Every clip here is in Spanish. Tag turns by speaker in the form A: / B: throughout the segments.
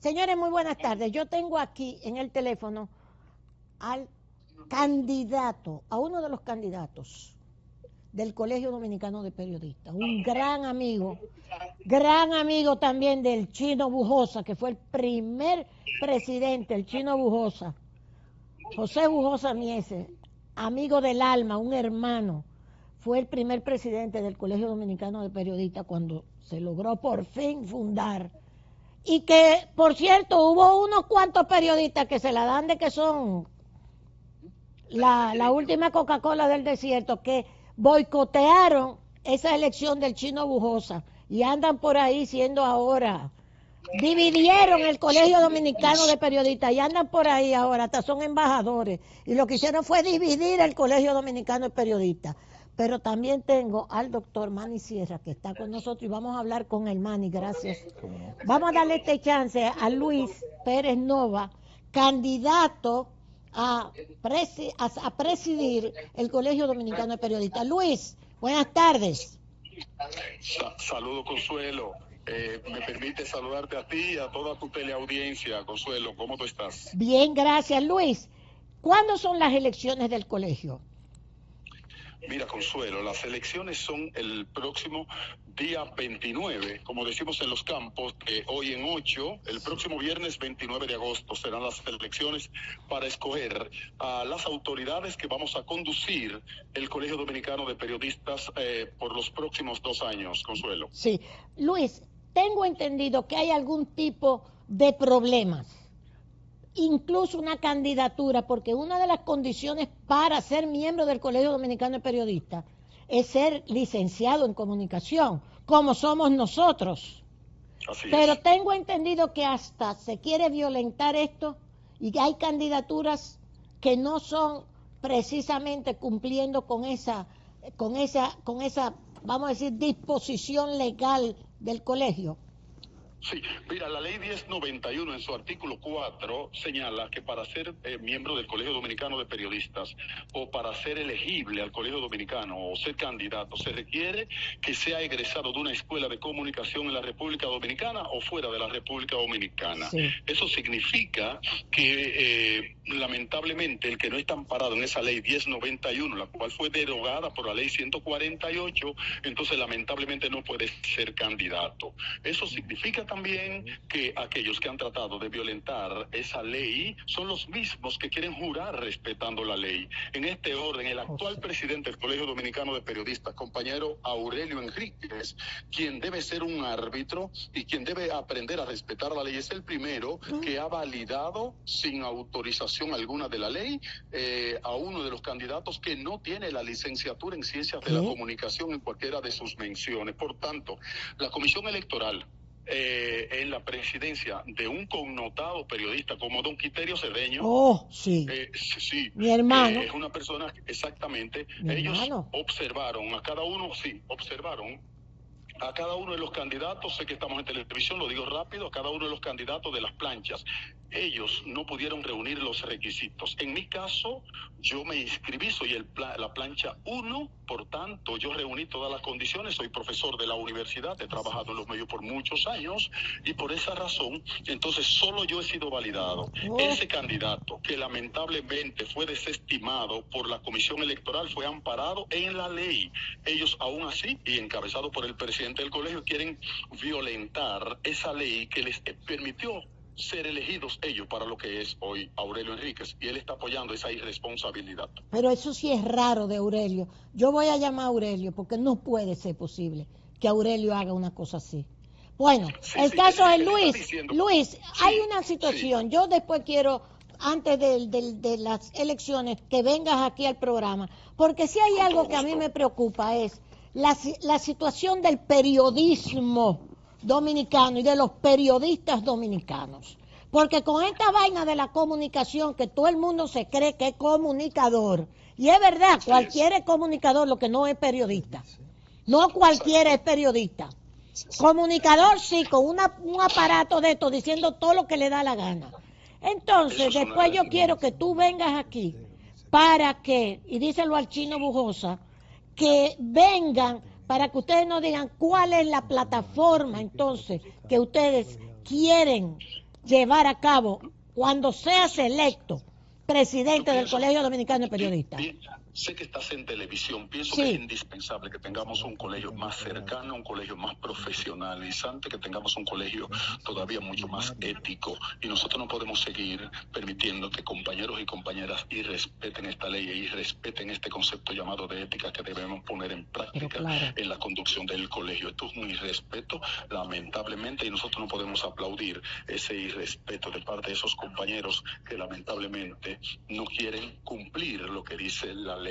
A: Señores, muy buenas tardes. Yo tengo aquí en el teléfono al candidato, a uno de los candidatos del Colegio Dominicano de Periodistas, un gran amigo también del Chino Bujosa, que fue el primer presidente, el Chino Bujosa, José Bujosa Mieses, amigo del alma, un hermano, fue el primer presidente del Colegio Dominicano de Periodistas cuando se logró por fin fundar. Y que, por cierto, hubo unos cuantos periodistas que se la dan de que son la última Coca-Cola del desierto, que boicotearon esa elección del Chino Bujosa y andan por ahí siendo ahora, dividieron el Colegio Dominicano de Periodistas y andan por ahí ahora, hasta son embajadores, y lo que hicieron fue dividir el Colegio Dominicano de Periodistas. Pero también tengo al doctor Manny Sierra, que está con nosotros, y vamos a hablar con el Manny, gracias. Vamos a darle este chance a Luis Pérez Nova, candidato a presidir el Colegio Dominicano de Periodistas. Luis, buenas tardes.
B: Saludo, Consuelo. Me permite saludarte a ti y a toda tu teleaudiencia, Consuelo. ¿Cómo tú estás?
A: Bien, gracias. Luis, ¿cuándo son las elecciones del colegio?
B: Mira, Consuelo, las elecciones son el próximo día 29, como decimos en los campos, hoy en 8, el próximo viernes 29 de agosto serán las elecciones para escoger a las autoridades que vamos a conducir el Colegio Dominicano de Periodistas por los próximos 2 años, Consuelo.
A: Sí, Luis, tengo entendido que hay algún tipo de problemas, incluso una candidatura, porque una de las condiciones para ser miembro del Colegio Dominicano de Periodistas es ser licenciado en comunicación, como somos nosotros. Pero tengo entendido que hasta se quiere violentar esto y que hay candidaturas que no son precisamente cumpliendo con esa, vamos a decir, disposición legal del colegio.
B: Sí, mira, la ley 1091 en su artículo 4 señala que para ser miembro del Colegio Dominicano de Periodistas o para ser elegible al Colegio Dominicano o ser candidato, se requiere que sea egresado de una escuela de comunicación en la República Dominicana o fuera de la República Dominicana. Sí. Eso significa que lamentablemente el que no está amparado en esa ley 1091, la cual fue derogada por la ley 148, entonces lamentablemente no puede ser candidato. Eso significa también que aquellos que han tratado de violentar esa ley son los mismos que quieren jurar respetando la ley. En este orden, el actual presidente del Colegio Dominicano de Periodistas, compañero Aurelio Enríquez, quien debe ser un árbitro y quien debe aprender a respetar la ley, es el primero que ha validado sin autorización alguna de la ley a uno de los candidatos que no tiene la licenciatura en Ciencias de la Comunicación en cualquiera de sus menciones. Por tanto, la Comisión Electoral en la presidencia de un connotado periodista como don Quiterio Cedeño.
A: Sí.
B: Sí.
A: Mi hermano.
B: Es una persona, exactamente. Ellos observaron a cada uno, observaron a cada uno de los candidatos, sé que estamos en televisión, lo digo rápido, a cada uno de los candidatos de las planchas. Ellos no pudieron reunir los requisitos. En mi caso, yo me inscribí, soy la plancha 1, por tanto, yo reuní todas las condiciones, soy profesor de la universidad, he trabajado en los medios por muchos años, y por esa razón, entonces, solo yo he sido validado. Ese candidato, que lamentablemente fue desestimado por la Comisión Electoral, fue amparado en la ley. Ellos, aún así, y encabezado por el presidente del colegio, quieren violentar esa ley que les permitió ser elegidos ellos para lo que es hoy Aurelio Enríquez, y él está apoyando esa irresponsabilidad.
A: Pero eso sí es raro de Aurelio. Yo voy a llamar a Aurelio porque no puede ser posible que Aurelio haga una cosa así. Bueno, el caso es Luis, hay una situación, yo después quiero, antes de las elecciones, que vengas aquí al programa, porque si hay algo que a mí me preocupa es la situación del periodismo dominicano y de los periodistas dominicanos, porque con esta vaina de la comunicación, que todo el mundo se cree que es comunicador, y es verdad, cualquiera es comunicador, lo que no es periodista, no cualquiera es periodista. Comunicador sí, con un aparato de esto, diciendo todo lo que le da la gana. Entonces, después yo quiero que tú vengas aquí para que, y díselo al Chino Bujosa, que vengan para que ustedes nos digan cuál es la plataforma entonces que ustedes quieren llevar a cabo cuando seas electo presidente del Colegio Dominicano de Periodistas?
B: Sé que estás en televisión, pienso
A: Sí.
B: que es indispensable que tengamos un colegio más cercano, un colegio más profesionalizante, que tengamos un colegio todavía mucho más ético, y nosotros no podemos seguir permitiendo que compañeros y compañeras irrespeten esta ley e irrespeten este concepto llamado de ética que debemos poner en práctica en la conducción del colegio. Esto es un irrespeto, lamentablemente, y nosotros no podemos aplaudir ese irrespeto de parte de esos compañeros que lamentablemente no quieren cumplir lo que dice la ley.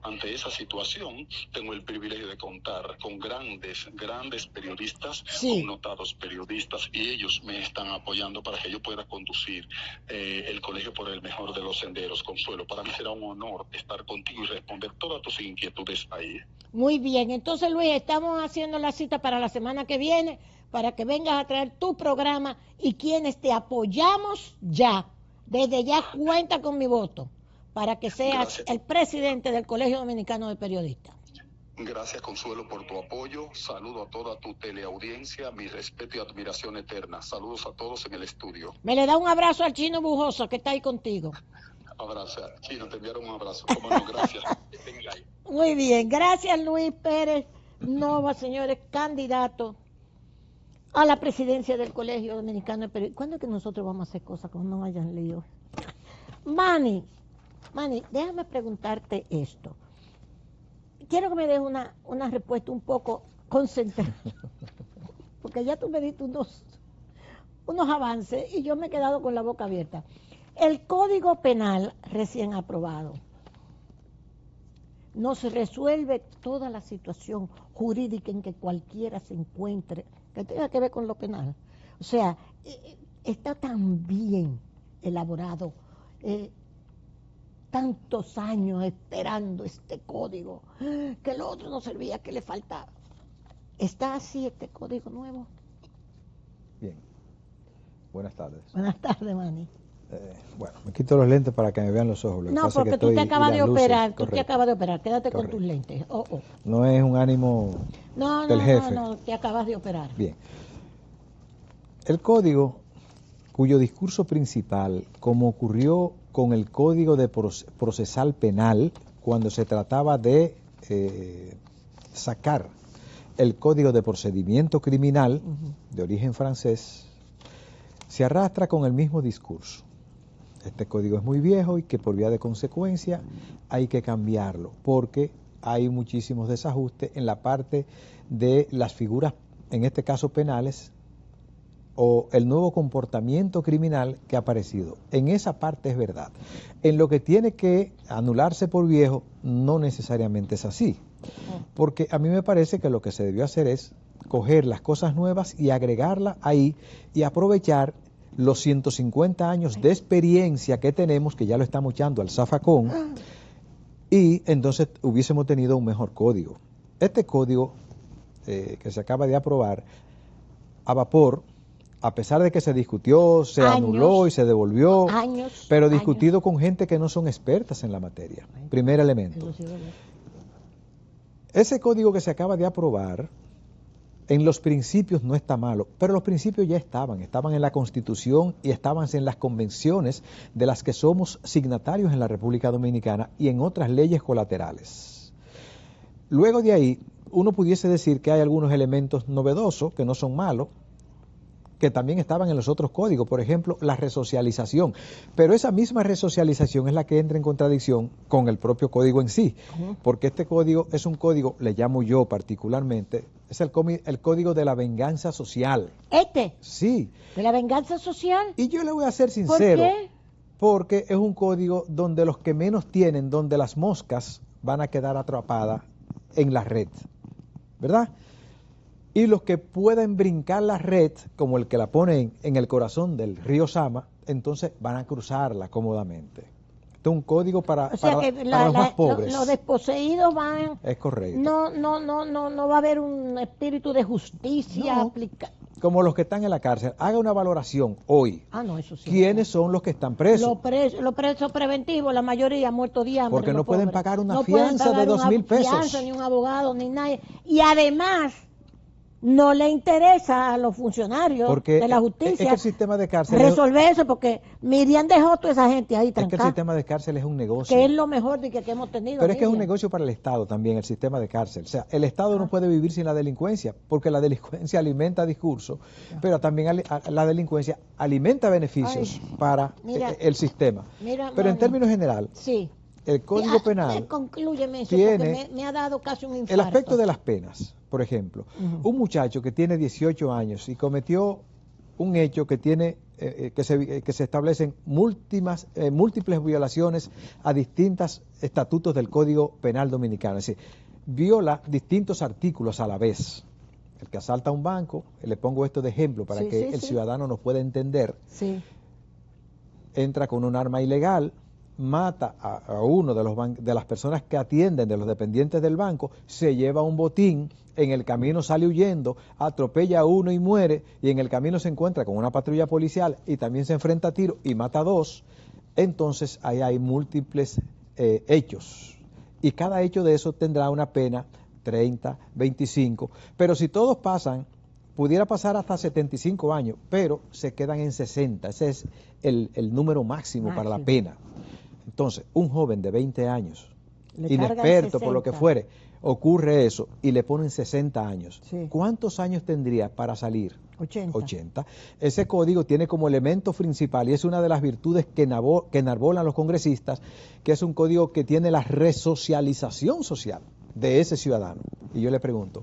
B: Ante esa situación, tengo el privilegio de contar con grandes periodistas, con notados periodistas, y ellos me están apoyando para que yo pueda conducir el colegio por el mejor de los senderos. Consuelo, para mí será un honor estar contigo y responder todas tus inquietudes ahí.
A: Muy bien, entonces Luis, estamos haciendo la cita para la semana que viene, para que vengas a traer tu programa, y quienes te apoyamos ya, desde ya cuenta con mi voto, para que seas el presidente del Colegio Dominicano de Periodistas.
B: Gracias, Consuelo, por tu apoyo. Saludo a toda tu teleaudiencia, mi respeto y admiración eterna. Saludos a todos en el estudio.
A: Me le da un abrazo al Chino Bujosa, que está ahí contigo.
B: Abrazo, Chino, te enviaron un abrazo. Cómo no, gracias.
A: Muy bien, gracias Luis Pérez Nova, señores, candidato a la presidencia del Colegio Dominicano de Periodistas. ¿Cuándo es que nosotros vamos a hacer cosas cuando no hayan líos? Manny, déjame preguntarte esto. Quiero que me des una respuesta un poco concentrada, porque ya tú me diste unos avances y yo me he quedado con la boca abierta. El Código Penal recién aprobado nos resuelve toda la situación jurídica en que cualquiera se encuentre, que tenga que ver con lo penal. O sea, está tan bien elaborado, tantos años esperando este código, que el otro no servía, que le faltaba. ¿Está así este código nuevo?
C: Bien. Buenas tardes.
A: Buenas tardes, Manny.
C: Bueno, me quito los lentes para que me vean los ojos.
A: No, porque tú te acabas de operar, quédate con tus lentes.
C: No es un ánimo del jefe.
A: No, te acabas de operar.
C: Bien. El código, cuyo discurso principal, como ocurrió con el Código de Procesal Penal, cuando se trataba de sacar el Código de Procedimiento Criminal, de origen francés, se arrastra con el mismo discurso. Este código es muy viejo y que por vía de consecuencia hay que cambiarlo, porque hay muchísimos desajustes en la parte de las figuras, en este caso penales, o el nuevo comportamiento criminal que ha aparecido. En esa parte es verdad. En lo que tiene que anularse por viejo, no necesariamente es así. Porque a mí me parece que lo que se debió hacer es coger las cosas nuevas y agregarlas ahí y aprovechar los 150 años de experiencia que tenemos, que ya lo estamos echando al zafacón, y entonces hubiésemos tenido un mejor código. Este código que se acaba de aprobar a vapor, a pesar de que se discutió, se anuló y se devolvió, pero discutido con gente que no son expertas en la materia. Primer elemento. Ese código que se acaba de aprobar, en los principios no está malo, pero los principios ya estaban en la Constitución y estaban en las convenciones de las que somos signatarios en la República Dominicana y en otras leyes colaterales. Luego de ahí, uno pudiese decir que hay algunos elementos novedosos que no son malos, que también estaban en los otros códigos, por ejemplo, la resocialización. Pero esa misma resocialización es la que entra en contradicción con el propio código en sí, porque este código es un código, le llamo yo particularmente, es el código de la venganza social.
A: ¿Este?
C: Sí.
A: ¿De la venganza social?
C: Y yo le voy a ser sincero.
A: ¿Por qué?
C: Porque es un código donde los que menos tienen, donde las moscas van a quedar atrapadas en la red, ¿verdad? Y los que pueden brincar la red, como el que la pone en el corazón del río Sama, entonces van a cruzarla cómodamente. Este es un código para los más pobres.
A: Los desposeídos van...
C: Es correcto.
A: No va a haber un espíritu de justicia aplicado.
C: Como los que están en la cárcel. Haga una valoración hoy.
A: Eso sí.
C: ¿Quiénes son los que están presos?
A: Los presos preventivos, la mayoría muertos de hambre.
C: Porque no pueden pagar una fianza de 2.000 pesos.
A: Fianza, ni un abogado, ni nadie. Y además, no le interesa a los funcionarios
C: porque
A: de la justicia
C: es que el sistema de cárcel
A: resolver eso, porque Miriam dejó toda esa gente ahí trancada.
C: Es que el sistema de cárcel es un negocio.
A: Que es lo mejor de que hemos tenido.
C: Pero es que es un negocio para el Estado también, el sistema de cárcel. O sea, el Estado no puede vivir sin la delincuencia, porque la delincuencia alimenta discursos, pero también la delincuencia alimenta beneficios para el sistema. Pero en términos general, el Código Penal
A: conclúyeme eso,
C: tiene
A: porque me ha dado casi un infarto.
C: El aspecto de las penas, por ejemplo. Un muchacho que tiene 18 años y cometió un hecho que tiene que se establecen múltiples violaciones a distintos estatutos del Código Penal Dominicano. Es decir, viola distintos artículos a la vez. El que asalta un banco, le pongo esto de ejemplo para que el ciudadano nos pueda entender, entra con un arma ilegal, mata a uno de las personas que atienden, de los dependientes del banco, se lleva un botín, en el camino sale huyendo, atropella a uno y muere, y en el camino se encuentra con una patrulla policial y también se enfrenta a tiro y mata a dos. Entonces ahí hay múltiples hechos, y cada hecho de eso tendrá una pena 30, 25, pero si todos pasan, pudiera pasar hasta 75 años, pero se quedan en 60, ese es el número máximo para la pena. Entonces, un joven de 20 años, inexperto por lo que fuere, ocurre eso y le ponen 60 años. ¿Cuántos años tendría para salir? 80. Ese código tiene como elemento principal, y es una de las virtudes que enarbolan los congresistas, que es un código que tiene la resocialización social de ese ciudadano. Y yo le pregunto,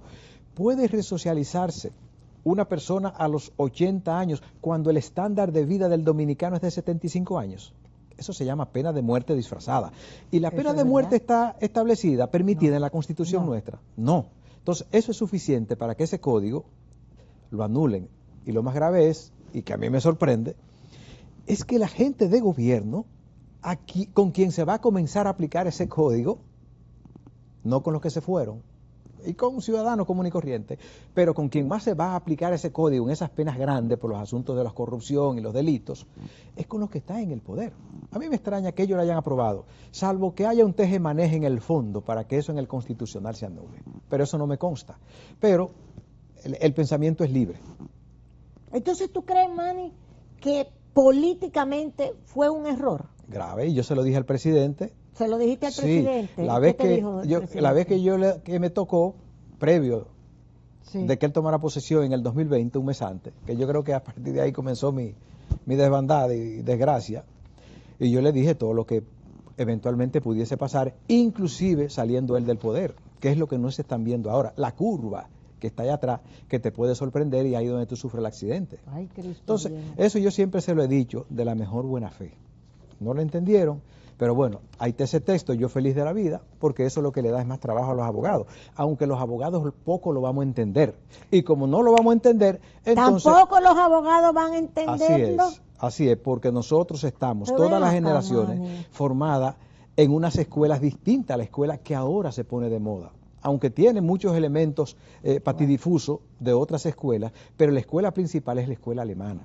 C: ¿puede resocializarse una persona a los 80 años cuando el estándar de vida del dominicano es de 75 años? Eso se llama pena de muerte disfrazada. ¿Y la pena de muerte está establecida, permitida en la Constitución nuestra? No. Entonces, eso es suficiente para que ese código lo anulen. Y lo más grave es, y que a mí me sorprende, es que la gente de gobierno, aquí, con quien se va a comenzar a aplicar ese código, no con los que se fueron, y con un ciudadano común y corriente, pero con quien más se va a aplicar ese código en esas penas grandes por los asuntos de la corrupción y los delitos, es con los que están en el poder. A mí me extraña que ellos lo hayan aprobado, salvo que haya un teje-maneje en el fondo para que eso en el Constitucional se anule. Pero eso no me consta. Pero el pensamiento es libre.
A: Entonces, ¿tú crees, Manny, que políticamente fue un error?
C: Grave, y yo se lo dije al presidente.
A: ¿Se lo dijiste al presidente?
C: La vez que me tocó, previo de que él tomara posesión en el 2020, un mes antes, que yo creo que a partir de ahí comenzó mi desbandada y desgracia, y yo le dije todo lo que eventualmente pudiese pasar, inclusive saliendo él del poder, que es lo que no se están viendo ahora, la curva que está allá atrás, que te puede sorprender y ahí donde tú sufres el accidente.
A: Ay, Cristo.
C: Entonces, eso yo siempre se lo he dicho de la mejor buena fe. No lo entendieron, pero bueno, ahí está ese texto, yo feliz de la vida, porque eso es lo que le da es más trabajo a los abogados, aunque los abogados poco lo vamos a entender, y como no lo vamos a entender, entonces...
A: Tampoco los abogados van a entenderlo.
C: Así es, porque nosotros estamos, todas las generaciones, formadas en unas escuelas distintas a la escuela que ahora se pone de moda, aunque tiene muchos elementos patidifusos de otras escuelas, pero la escuela principal es la escuela alemana.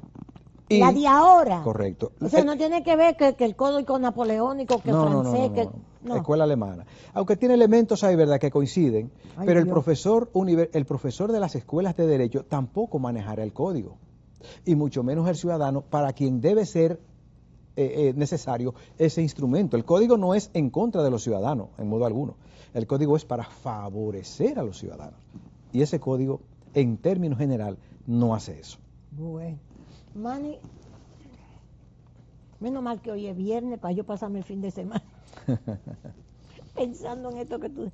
A: La de ahora.
C: Correcto.
A: O sea, no tiene que ver que el código napoleónico, que francés,
C: no. Escuela alemana. Aunque tiene elementos ahí, ¿verdad?, que coinciden, pero el profesor de las escuelas de derecho tampoco manejará el código, y mucho menos el ciudadano, para quien debe ser necesario ese instrumento. El código no es en contra de los ciudadanos, en modo alguno. El código es para favorecer a los ciudadanos. Y ese código, en términos general, no hace eso.
A: Bueno. Manny, menos mal que hoy es viernes para yo pasarme el fin de semana pensando en esto que tú...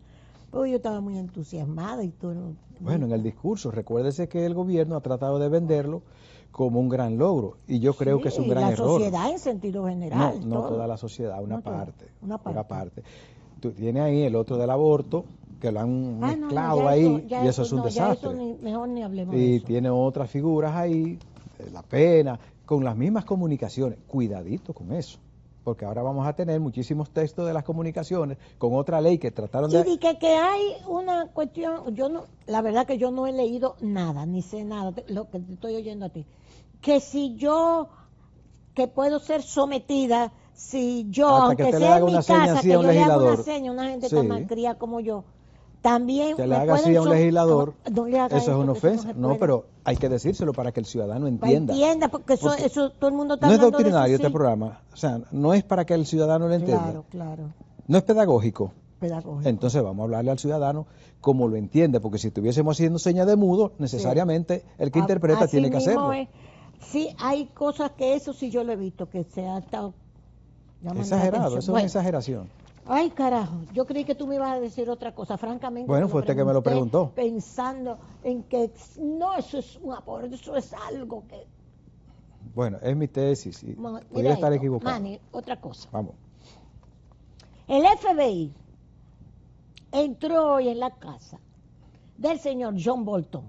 A: Pues yo estaba muy entusiasmada y todo.
C: Bueno, en el discurso, recuérdese que el gobierno ha tratado de venderlo como un gran logro, y yo creo que es un gran error.
A: La sociedad en sentido general.
C: No toda la sociedad, una parte. Tú tienes ahí el otro del aborto, que lo han mezclado ahí, y eso es un desastre.
A: Mejor ni hablemos
C: de
A: eso.
C: Y tiene otras figuras ahí, la pena, con las mismas comunicaciones. Cuidadito con eso, porque ahora vamos a tener muchísimos textos de las comunicaciones con otra ley que trataron de...
A: Y que hay una cuestión, la verdad que yo no he leído nada, ni sé nada, lo que te estoy oyendo a ti, que si yo, que puedo ser sometida, si yo,
C: hasta
A: aunque
C: que
A: sea en mi
C: una seña
A: casa,
C: así
A: que
C: a un
A: yo le haga
C: legislador.
A: una seña, una gente tan malcriada como yo, También
C: que le haga así a un legislador,
A: no le haga
C: eso es una ofensa. No, pero hay que decírselo para que el ciudadano entienda.
A: Porque eso todo el mundo está
C: no es
A: hablando
C: doctrinario
A: de eso,
C: este programa, o sea, no es para que el ciudadano lo entienda.
A: Claro, claro.
C: No es pedagógico.
A: Pedagógico.
C: Entonces vamos a hablarle al ciudadano como lo entiende, porque si estuviésemos haciendo señas de mudo, necesariamente el que interpreta tiene que hacerlo.
A: Sí, hay cosas que eso sí yo lo he visto, que se ha estado llamando
C: exagerado,
A: la
C: eso es una exageración.
A: Ay, carajo, yo creí que tú me ibas a decir otra cosa, francamente.
C: Bueno, fue usted que me lo preguntó.
A: Pensando en que no, eso es un aporte, eso es algo que...
C: Bueno, es mi tesis y podría estar equivocado.
A: Manny, otra cosa.
C: Vamos.
A: El FBI entró hoy en la casa del señor John Bolton.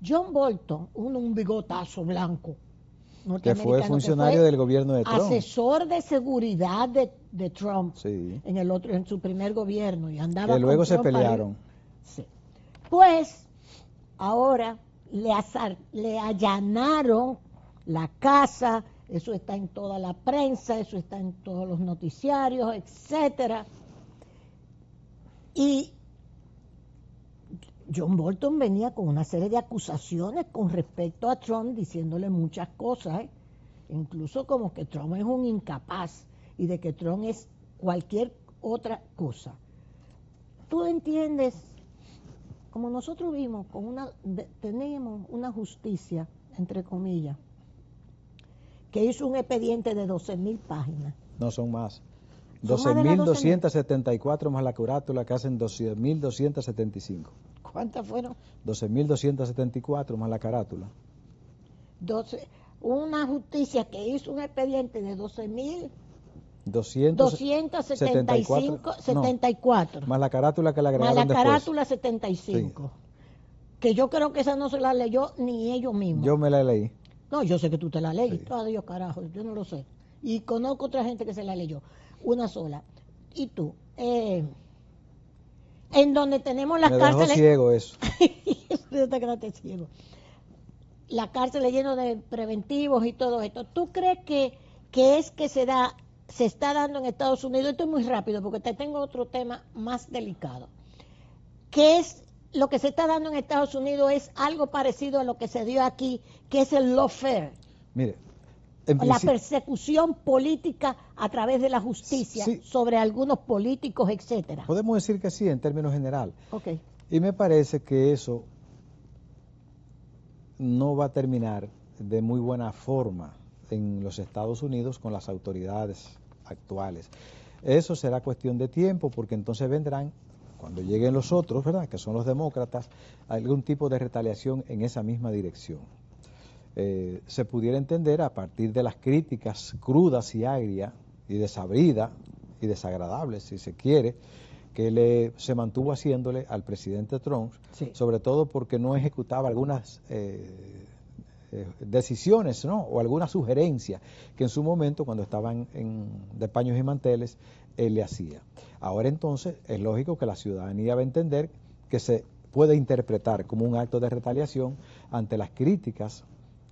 A: John Bolton, un bigotazo blanco,
C: que fue funcionario del gobierno de Trump,
A: asesor de seguridad de Trump,
C: sí,
A: en su primer gobierno, y andaba
C: que luego
A: con
C: se pelearon.
A: Sí. Pues ahora le allanaron la casa, eso está en toda la prensa, eso está en todos los noticiarios, etcétera. Y John Bolton venía con una serie de acusaciones con respecto a Trump, diciéndole muchas cosas, incluso como que Trump es un incapaz y de que Trump es cualquier otra cosa. Tú entiendes, como nosotros vimos, tenemos una justicia, entre comillas, que hizo un expediente de 12,000 páginas.
C: No, son más. 12,274 más la carátula, que hacen 12,275.
A: ¿Cuántas fueron?
C: 12,274 más la carátula.
A: Una justicia que hizo un expediente de
C: 12,274 más la carátula que le agregaron
A: después. Más la
C: después.
A: carátula 75.
C: Sí.
A: Que yo creo que esa no se la leyó ni ellos mismos.
C: Yo me la leí.
A: No, yo sé que tú te la leí.
C: Sí.
A: Adiós, carajo, yo no lo sé. Y conozco otra gente que se la leyó. Una sola. ¿Y tú? En donde tenemos las cárceles...
C: Me dejó ciego eso.
A: Yo te quedaste ciego. La cárcel lleno de preventivos y todo esto. ¿Tú crees que se está dando en Estados Unidos? Esto es muy rápido porque te tengo otro tema más delicado. ¿Qué es lo que se está dando en Estados Unidos? Es algo parecido a lo que se dio aquí, que es el lawfare.
C: Mire,
A: la persecución política a través de la justicia, sí, sobre algunos políticos, etcétera.
C: Podemos decir que sí, en términos general.
A: Okay.
C: Y me parece que eso no va a terminar de muy buena forma en los Estados Unidos con las autoridades actuales. Eso será cuestión de tiempo, porque entonces vendrán, cuando lleguen los otros, ¿verdad?, que son los demócratas, algún tipo de retaliación en esa misma dirección. Se pudiera entender a partir de las críticas crudas y agrias y desabridas y desagradables, si se quiere, que se mantuvo haciéndole al presidente Trump, sí, sobre todo porque no ejecutaba algunas decisiones, ¿no?, o algunas sugerencias que en su momento, cuando estaban de paños y manteles, él le hacía. Ahora entonces es lógico que la ciudadanía va a entender que se puede interpretar como un acto de retaliación ante las críticas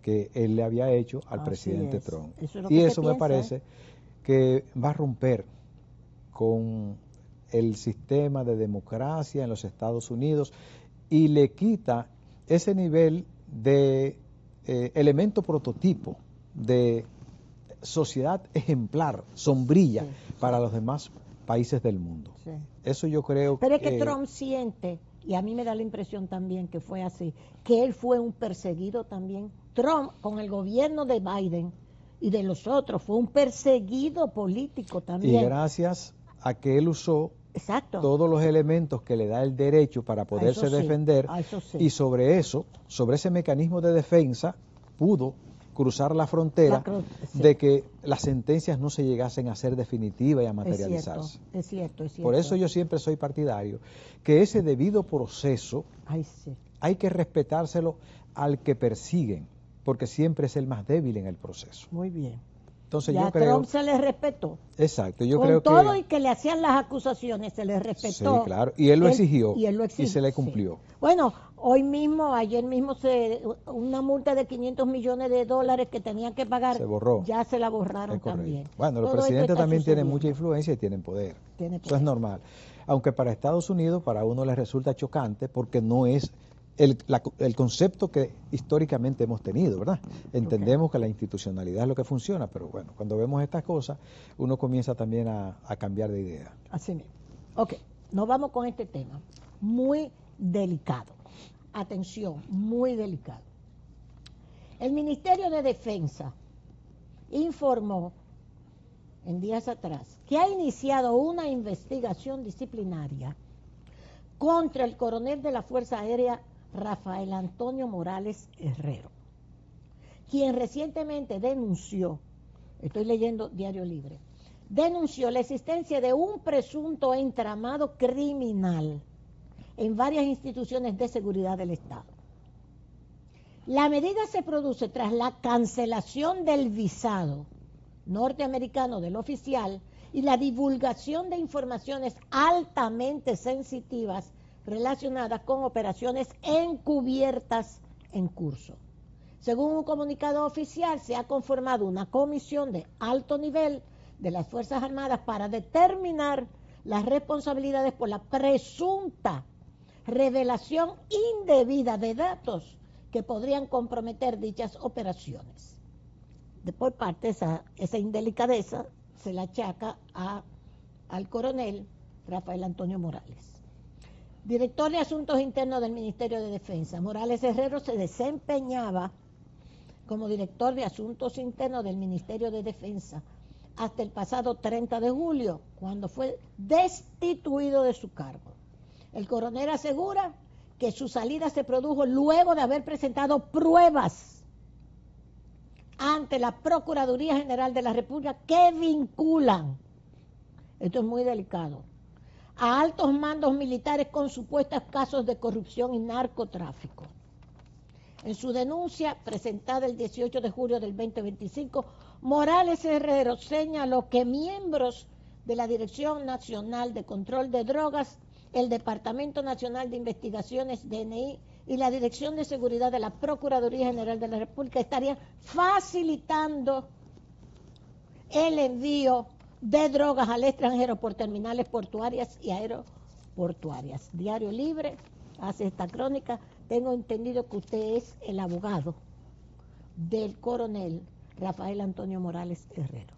C: que él le había hecho al presidente Trump. Y eso me parece que va a romper con el sistema de democracia en los Estados Unidos y le quita ese nivel de elemento prototipo de sociedad ejemplar, sombrilla, sí, para los demás países del mundo. Sí. Eso yo creo.
A: Pero es que Trump siente, y a mí me da la impresión también que fue así, que él fue un perseguido también. Trump, con el gobierno de Biden y de los otros, fue un perseguido político también.
C: Y gracias a que él usó,
A: exacto,
C: todos los elementos que le da el derecho para poderse defender,
A: sí,
C: y sobre ese mecanismo de defensa, pudo cruzar la frontera sí, de que las sentencias no se llegasen a ser definitivas y a materializarse.
A: Es cierto.
C: Por eso yo siempre soy partidario que ese debido proceso
A: sí,
C: hay que respetárselo al que persiguen, porque siempre es el más débil en el proceso.
A: Muy bien.
C: Entonces
A: ya
C: yo creo,
A: Trump se le respetó.
C: Exacto, yo
A: con
C: creo
A: todo
C: que,
A: y que le hacían las acusaciones, se le respetó.
C: Sí, claro, y él lo exigió, y se le cumplió.
A: Sí. Bueno, ayer mismo una multa de $500 millones que tenían que pagar,
C: se borró.
A: Ya se la borraron también.
C: Bueno, los presidentes también tienen mucha influencia y tienen poder. Eso es normal. aunque para Estados Unidos, para uno les resulta chocante porque no es el concepto que históricamente hemos tenido, ¿verdad? Entendemos que la institucionalidad es lo que funciona, pero bueno, cuando vemos estas cosas, uno comienza también a cambiar de idea.
A: Así mismo. Ok, nos vamos con este tema, muy delicado. Atención, muy delicado. El Ministerio de Defensa informó en días atrás que ha iniciado una investigación disciplinaria contra el coronel de la Fuerza Aérea Rafael Antonio Morales Herrero, quien recientemente denunció, estoy leyendo Diario Libre, denunció la existencia de un presunto entramado criminal en varias instituciones de seguridad del Estado. La medida se produce tras la cancelación del visado norteamericano del oficial y la divulgación de informaciones altamente sensitivas relacionadas con operaciones encubiertas en curso. Según un comunicado oficial, se ha conformado una comisión de alto nivel de las Fuerzas Armadas para determinar las responsabilidades por la presunta revelación indebida de datos que podrían comprometer dichas operaciones. Por parte de esa indelicadeza se la achaca al coronel Rafael Antonio Morales. Director de Asuntos Internos del Ministerio de Defensa, Morales Herrero se desempeñaba como director de Asuntos Internos del Ministerio de Defensa hasta el pasado 30 de julio, cuando fue destituido de su cargo. El coronel asegura que su salida se produjo luego de haber presentado pruebas ante la Procuraduría General de la República que vinculan, esto es muy delicado, a altos mandos militares con supuestos casos de corrupción y narcotráfico. En su denuncia presentada el 18 de julio del 2025, Morales Herrero señaló que miembros de la Dirección Nacional de Control de Drogas, el Departamento Nacional de Investigaciones, DNI, y la Dirección de Seguridad de la Procuraduría General de la República estarían facilitando el envío de drogas al extranjero por terminales portuarias y aeroportuarias. Diario Libre hace esta crónica. Tengo entendido que usted es el abogado del coronel Rafael Antonio Morales Herrero.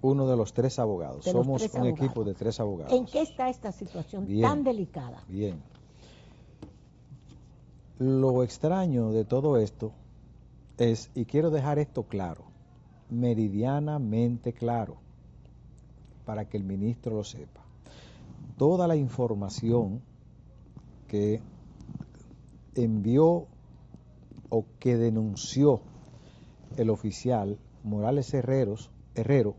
C: Uno de los 3 abogados. Somos un equipo de 3 abogados.
A: ¿En qué está esta situación tan delicada?
C: Bien. Lo extraño de todo esto es, y quiero dejar esto claro, meridianamente claro, para que el ministro lo sepa. Toda la información que envió o que denunció el oficial Morales Herrero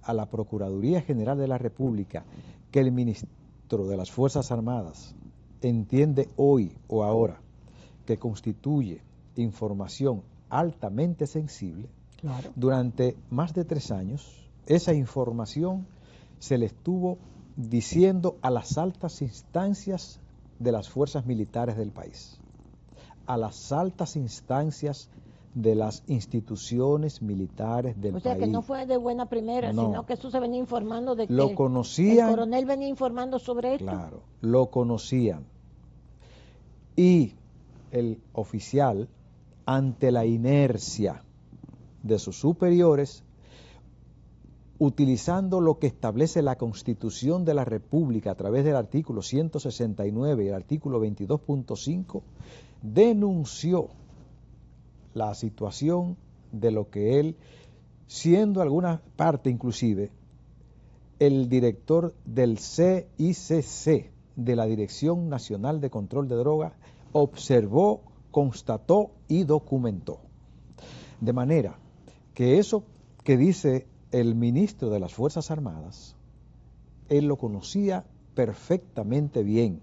C: a la Procuraduría General de la República, que el ministro de las Fuerzas Armadas entiende hoy o ahora que constituye información altamente sensible,
A: claro,
C: durante más de 3 años, esa información se le estuvo diciendo a las altas instancias de las fuerzas militares del país, a las altas instancias de las instituciones militares del país.
A: O sea, que no fue de buena primera,
C: no,
A: sino que eso se venía informando de que
C: lo conocían,
A: el coronel venía informando sobre esto.
C: Claro, lo conocían. Y el oficial, ante la inercia de sus superiores, utilizando lo que establece la Constitución de la República a través del artículo 169 y el artículo 22.5, denunció la situación de lo que él, siendo alguna parte inclusive el director del CICC, de la Dirección Nacional de Control de Drogas, observó, constató y documentó. De manera que eso que dice el ministro de las Fuerzas Armadas, él lo conocía perfectamente bien.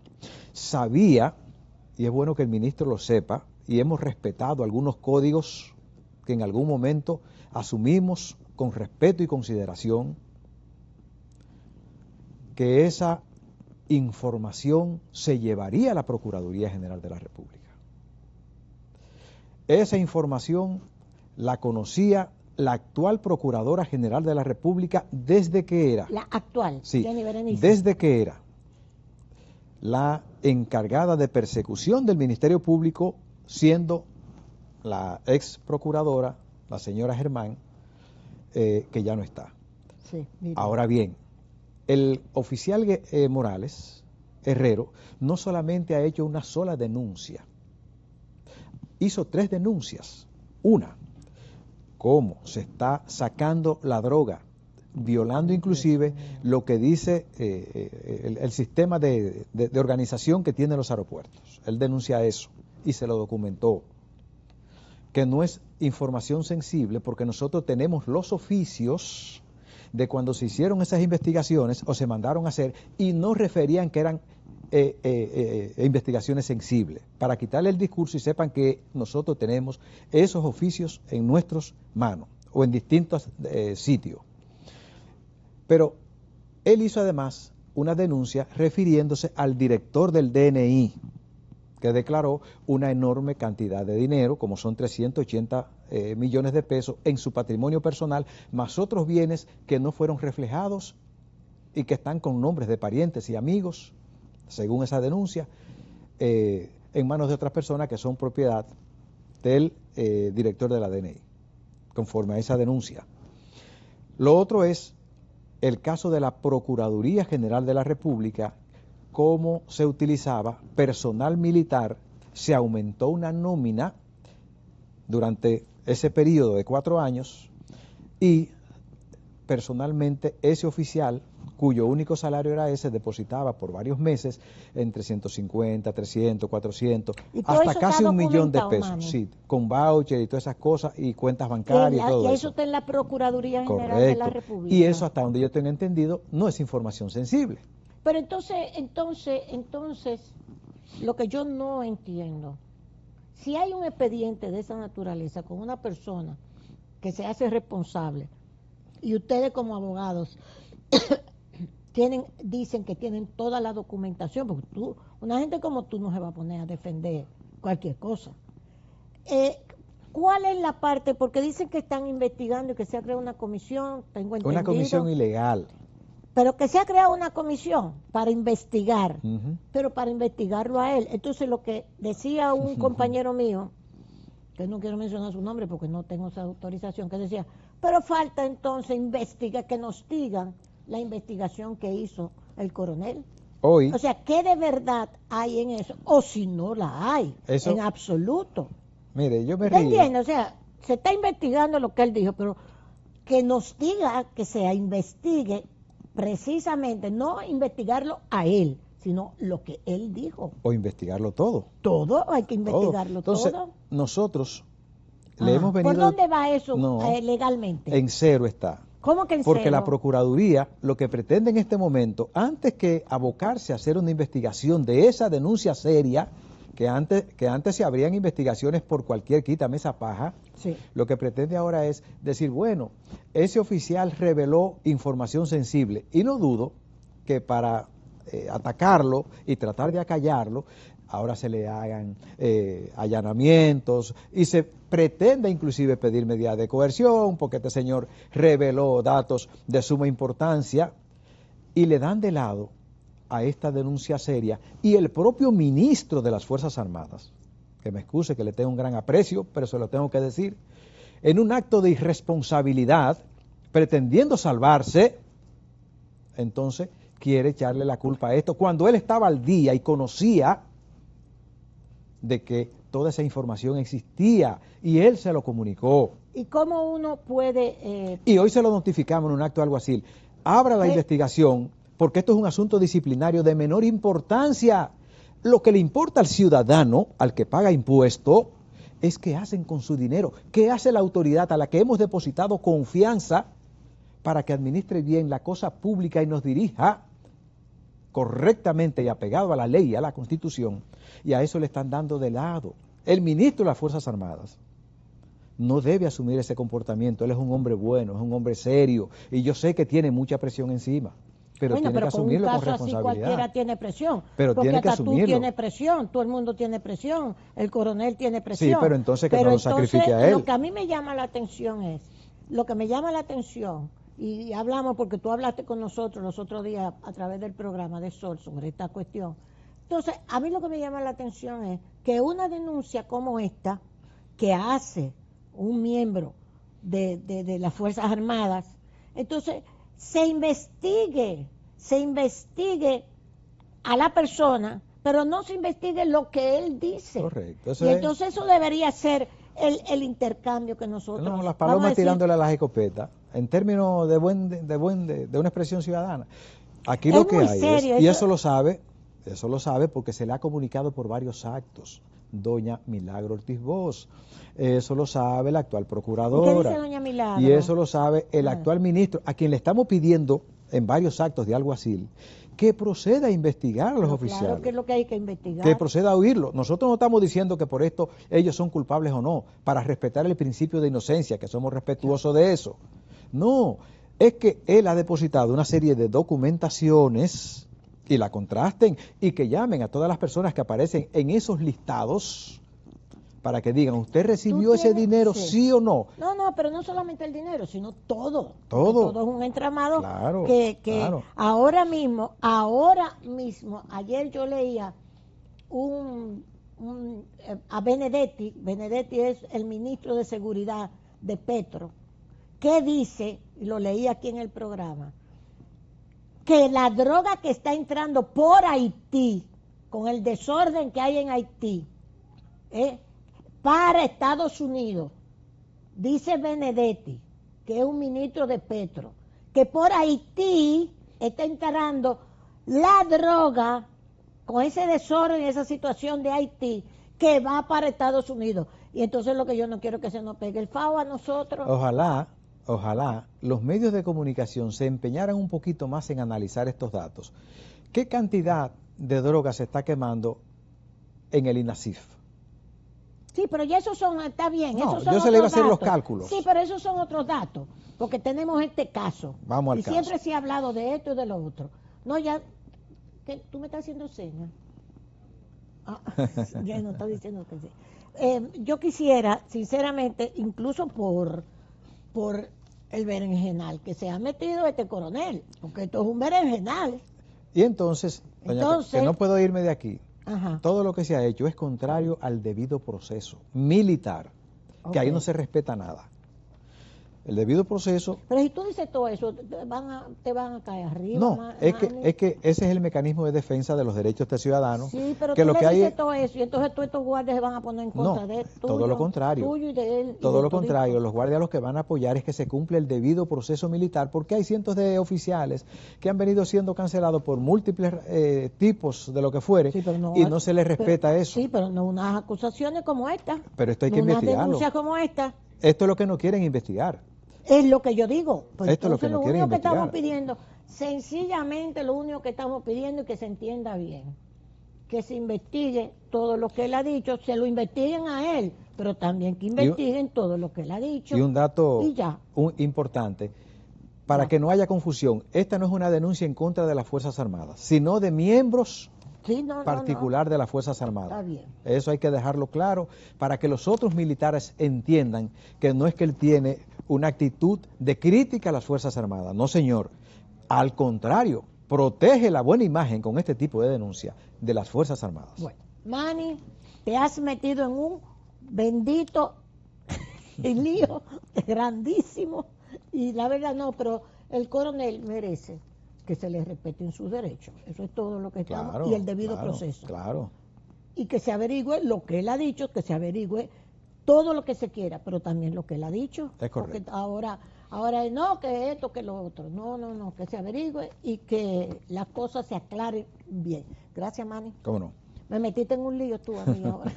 C: Sabía, y es bueno que el ministro lo sepa, y hemos respetado algunos códigos que en algún momento asumimos con respeto y consideración, que esa información se llevaría a la Procuraduría General de la República. Esa información la conocía la actual Procuradora General de la República desde que era.
A: La actual,
C: sí,
A: Jenny Berenice.
C: desde que era la encargada de persecución del Ministerio Público, siendo la ex procuradora, la señora Germán, que ya no está.
A: Sí,
C: ahora bien, el oficial Morales Herrero no solamente ha hecho una sola denuncia, hizo 3 denuncias. Una, cómo se está sacando la droga, violando inclusive lo que dice el sistema de organización que tienen los aeropuertos. Él denuncia eso y se lo documentó, que no es información sensible porque nosotros tenemos los oficios de cuando se hicieron esas investigaciones o se mandaron a hacer y no referían que eran investigaciones sensibles, para quitarle el discurso y sepan que nosotros tenemos esos oficios en nuestras manos o en distintos sitios. Pero él hizo además una denuncia refiriéndose al director del DNI, que declaró una enorme cantidad de dinero, como son 380 millones de pesos, en su patrimonio personal, más otros bienes que no fueron reflejados y que están con nombres de parientes y amigos, según esa denuncia, en manos de otras personas que son propiedad del director de la DNI, conforme a esa denuncia. Lo otro es el caso de la Procuraduría General de la República, cómo se utilizaba personal militar, se aumentó una nómina durante ese periodo de 4 años y personalmente ese oficial, cuyo único salario era ese, depositaba por varios meses entre 150, 300, 400, hasta casi 1 millón de pesos, mami. Sí, con voucher y todas esas cosas y cuentas bancarias y todo eso.
A: Y eso está en la Procuraduría General de la República.
C: Y eso, hasta donde yo tengo entendido, no es información sensible.
A: Pero entonces, lo que yo no entiendo, si hay un expediente de esa naturaleza con una persona que se hace responsable y ustedes como abogados dicen que tienen toda la documentación, porque una gente como tú no se va a poner a defender cualquier cosa. ¿Cuál es la parte? Porque dicen que están investigando y que se ha creado una comisión, tengo entendido.
C: Una comisión ilegal.
A: Pero que se ha creado una comisión para investigar, pero para investigarlo a él. Entonces lo que decía un compañero mío, que no quiero mencionar su nombre porque no tengo esa autorización, que decía, pero falta entonces investigar, que nos digan la investigación que hizo el coronel.
C: Hoy.
A: O sea, ¿qué de verdad hay en eso? O si no la hay, eso, en absoluto.
C: Mire, yo me río.
A: ¿Entiendes? O sea, se está investigando lo que él dijo, pero que nos diga, que se investigue precisamente, no investigarlo a él, sino lo que él dijo.
C: O investigarlo todo.
A: Todo, hay que investigarlo todo.
C: Entonces, nosotros le hemos venido...
A: ¿Por dónde va eso legalmente?
C: En cero está.
A: ¿Cómo que en
C: Porque
A: cero?
C: La Procuraduría lo que pretende en este momento, antes que abocarse a hacer una investigación de esa denuncia seria, que antes se abrían investigaciones por cualquier quítame esa paja,
A: sí.
C: Lo que pretende ahora es decir, bueno, ese oficial reveló información sensible, y no dudo que para atacarlo y tratar de acallarlo, ahora se le hagan allanamientos y se pretende inclusive pedir medidas de coerción porque este señor reveló datos de suma importancia y le dan de lado a esta denuncia seria, y el propio ministro de las Fuerzas Armadas, que me excuse que le tengo un gran aprecio, pero se lo tengo que decir, en un acto de irresponsabilidad, pretendiendo salvarse, entonces quiere echarle la culpa a esto, cuando él estaba al día y conocía de que toda esa información existía, y él se lo comunicó.
A: ¿Y cómo uno puede...?
C: Y hoy se lo notificamos en un acto alguacil. Abra la investigación, porque esto es un asunto disciplinario de menor importancia. Lo que le importa al ciudadano, al que paga impuesto, es qué hacen con su dinero, qué hace la autoridad a la que hemos depositado confianza para que administre bien la cosa pública y nos dirija correctamente y apegado a la ley y a la Constitución, y a eso le están dando de lado. El ministro de las Fuerzas Armadas no debe asumir ese comportamiento. Él es un hombre bueno, es un hombre serio, y yo sé que tiene mucha presión encima, pero tiene que asumirlo con responsabilidad. Así
A: cualquiera tiene presión,
C: pero
A: porque
C: tiene que
A: hasta
C: asumirlo.
A: Tú tienes presión, todo el mundo tiene presión, el coronel tiene presión.
C: Sí, pero entonces que no lo sacrifique a él.
A: Lo que a mí me llama la atención y hablamos porque tú hablaste con nosotros los otros días a través del programa de Sol sobre esta cuestión, Entonces, a mí lo que me llama la atención es que una denuncia como esta, que hace un miembro de las Fuerzas Armadas, entonces se investigue a la persona, pero no se investigue lo que él dice.
C: Correcto.
A: Y entonces eso debería ser el intercambio que nosotros...
C: No, las palomas tirándole a las escopetas, en términos de una expresión ciudadana. Aquí lo que hay
A: serio,
C: es, y eso lo sabe porque se le ha comunicado por varios actos, doña Milagro Ortiz Bosch, eso lo sabe la actual procuradora.
A: ¿Qué dice doña Milagro?
C: Y eso lo sabe el actual ministro, a quien le estamos pidiendo en varios actos de alguacil, que proceda a investigar a los oficiales.
A: Claro, que es lo que hay que investigar.
C: Que proceda a oírlo. Nosotros no estamos diciendo que por esto ellos son culpables o no, para respetar el principio de inocencia, que somos respetuosos de eso. No, es que él ha depositado una serie de documentaciones y la contrasten y que llamen a todas las personas que aparecen en esos listados para que digan, ¿usted recibió ese dinero, sí o no?
A: No, pero no solamente el dinero, sino todo.
C: Todo.
A: Todo es un entramado
C: Claro,
A: que ahora mismo, ayer yo leía a Benedetti es el ministro de Seguridad de Petro, que dice, y lo leí aquí en el programa, que la droga que está entrando por Haití, con el desorden que hay en Haití, para Estados Unidos, dice Benedetti, que es un ministro de Petro, que por Haití está entrando la droga con ese desorden, esa situación de Haití, que va para Estados Unidos. Y entonces lo que yo no quiero es que se nos pegue el FAO a nosotros.
C: Ojalá los medios de comunicación se empeñaran un poquito más en analizar estos datos. ¿Qué cantidad de droga se está quemando en el INASIF?
A: Sí, pero ya esos son, está bien.
C: No,
A: esos son
C: yo se le iba a hacer
A: datos.
C: los cálculos.
A: Sí, pero esos son otros datos, porque tenemos este caso.
C: Vamos al
A: caso. Y siempre se ha hablado de esto y de lo otro. No, ya, ¿tú me estás haciendo señas? Ya no está diciendo que sí. Yo quisiera, sinceramente, incluso por el berenjenal que se ha metido este coronel, porque esto es un berenjenal.
C: Y entonces, que no puedo irme de aquí.
A: Ajá.
C: Todo lo que se ha hecho es contrario al debido proceso militar, que ahí no se respeta nada. El debido proceso...
A: Pero si tú dices todo eso, te van a caer arriba.
C: No, es que ese es el mecanismo de defensa de los derechos de ciudadanos.
A: Sí, pero
C: que
A: tú
C: lo
A: le
C: que
A: dices todo eso y entonces todos estos guardias se van a poner en contra de él.
C: Todo lo contrario.
A: Tuyo y de él.
C: Todo lo contrario, los guardias los que van a apoyar es que se cumpla el debido proceso militar, porque hay cientos de oficiales que han venido siendo cancelados por múltiples tipos de lo que fuere, sí, y no se les respeta eso.
A: Sí, pero no unas acusaciones como esta.
C: Pero esto hay que investigarlo.
A: Unas denuncias como esta.
C: Esto es lo que no quieren investigar.
A: Es lo que yo digo. Pues
C: esto es lo que no quieren investigar.
A: Estamos pidiendo, sencillamente lo único que estamos pidiendo es que se entienda bien, que se investigue todo lo que él ha dicho, se lo investiguen a él, pero también que investiguen todo lo que él ha dicho.
C: Y un dato importante, para que no haya confusión, esta no es una denuncia en contra de las Fuerzas Armadas, sino de miembros de las Fuerzas Armadas.
A: Está bien.
C: Eso hay que dejarlo claro para que los otros militares entiendan que no es que él tiene una actitud de crítica a las Fuerzas Armadas. No, señor. Al contrario, protege la buena imagen con este tipo de denuncia de las Fuerzas Armadas.
A: Bueno, Manny, te has metido en un bendito lío grandísimo y la verdad no, pero el coronel merece que se le respeten sus derechos. Eso es todo lo que estamos, y el debido proceso.
C: Claro.
A: Y que se averigüe lo que él ha dicho, que se averigüe todo lo que se quiera, pero también lo que él ha dicho.
C: Es correcto.
A: Porque ahora no, que esto, que lo otro. No, que se averigüe y que las cosas se aclaren bien. Gracias, Manny.
C: ¿Cómo no?
A: Me metiste en un lío tú a mí ahora.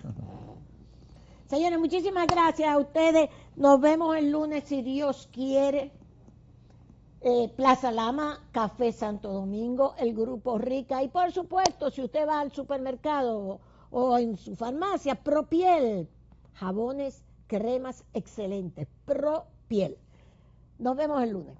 A: Señores, muchísimas gracias a ustedes. Nos vemos el lunes, si Dios quiere. Plaza Lama, Café Santo Domingo, el Grupo Rica. Y por supuesto, si usted va al supermercado o en su farmacia, Propiel. Jabones, cremas excelentes. Propiel. Nos vemos el lunes.